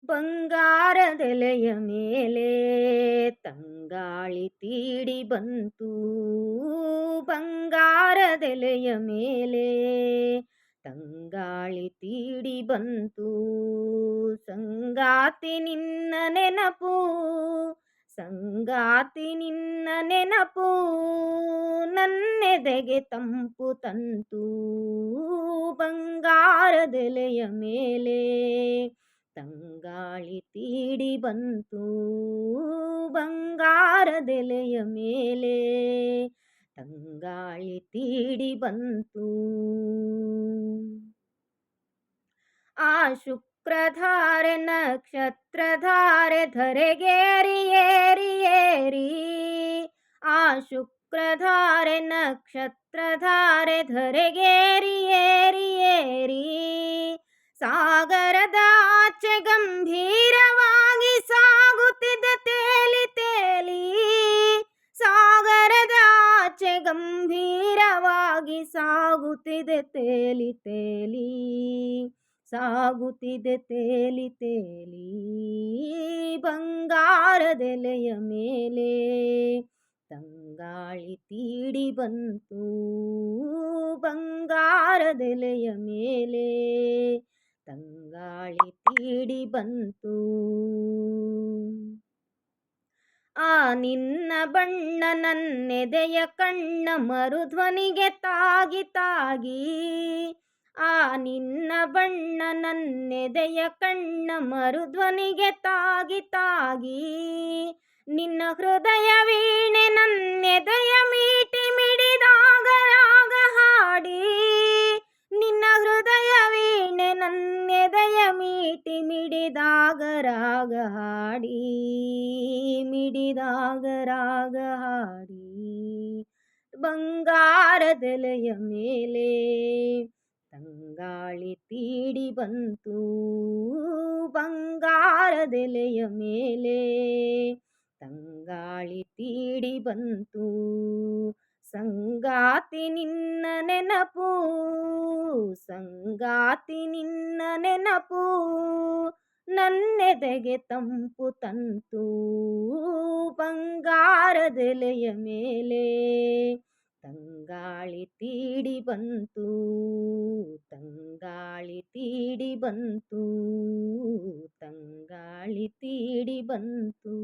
ಬಂಗಾರದೆಲೆಯ ಮೇಲೆ ತಂಗಾಳಿ ತೀಡಿ ಬಂತು. ಬಂಗಾರದೆಲೆಯ ಮೇಲೆ ತಂಗಾಳಿ ತೀಡಿ ಬಂತು. ಸಂಗಾತಿ ನಿನ್ನ ನೆನಪು, ಸಂಗಾತಿ ನಿನ್ನ ನೆನಪು ನನ್ನೆದೆಗೆ ತಂಪು ತಂತು. ಬಂಗಾರದೆಲೆಯ ಮೇಲೆ ತಂಗಾಳಿ ತೀಡಿ ಬಂತು. ಬಂಗಾರದೆಲೆಯ ಮೇಲೆ ತಂಗಾಳಿ ತೀಡಿ ಬಂತು. ಆ ಶುಕ್ರಧಾರೆ ನಕ್ಷತ್ರಧಾರೆ ಧರೆಗೇರಿ ಏರಿ ಏರಿ, ಆ ಶುಕ್ರಧಾರೆ ನಕ್ಷತ್ರಧಾರೆ ಧರೆಗೇರಿ ಏರಿ ಏರಿ, ಸಾಗರದ ಆಚೆ ಗಂಭೀರವಾಗಿ ಸಾಗುತ್ತಿದೆ ತೇಲಿ ತೇಲಿ. ಸಾಗರದ ಆಚೆ ಗಂಭೀರವಾಗಿ ಸಾಗುತ್ತಿದೆ ತೇಲಿ ತೇಲಿ, ಸಾಗುತ್ತಿದೆ ತೇಲಿ ತೇಲಿ. ಬಂಗಾರದೆಲೆಯ ಮೇಲೆ ತಂಗಾಳಿ ತೀಡಿ ಬಂತು. ಬಂಗಾರದೆಲೆಯ ಮೇಲೆ ತಂಗಾಳಿ ತೀಡಿ ಬಂತು. ಆ ನಿನ್ನ ಬಣ್ಣ ನನ್ನೆದೆಯ ಕಣ್ಣ ಮರುಧ್ವನಿಗೆ ತಾಗಿ ತಾಗಿ, ಆ ನಿನ್ನ ಬಣ್ಣ ನನ್ನೆದೆಯ ಕಣ್ಣ ಮರುಧ್ವನಿಗೆ ತಾಗಿ ತಾಗಿ, ನಿನ್ನ ಹೃದಯ ವೀಣೆ ನನ್ನೆದೆಯ ಮೀಟಿ ಮಿಡಿದಾಗ ರಾಗ ಹಾಡಿ, ನಿನ್ನ ಹೃದಯ ವೀಣೆ ನನ್ನೆದೆಯ ಮೀಟಿ ಮಿಡಿದಾಗ ರಾಗ ಹಾಡಿ, ಮಿಡಿದಾಗ ರಾಗ ಹಾಡಿ. ಬಂಗಾರದೆಲೆಯ ಮೇಲೆ ತಂಗಾಳಿ ತೀಡಿ ಬಂತು. ಬಂಗಾರದೆಲೆಯ ಮೇಲೆ ತಂಗಾಳಿ ತೀಡಿ ಬಂತು. ಸಂಗಾತಿ ನಿನ್ನ ನೆನಪು, ಸಂಗಾತಿ ನಿನ್ನ ನೆನಪು ನನ್ನೆದೆಗೆ ತಂಪು ತಂತು. ಬಂಗಾರದೆಲೆಯ ಮೇಲೆ ತಂಗಾಳಿ ತೀಡಿ ಬಂತು. ತಂಗಾಳಿ ತೀಡಿ ಬಂತು. ತಂಗಾಳಿ ತೀಡಿ ಬಂತು.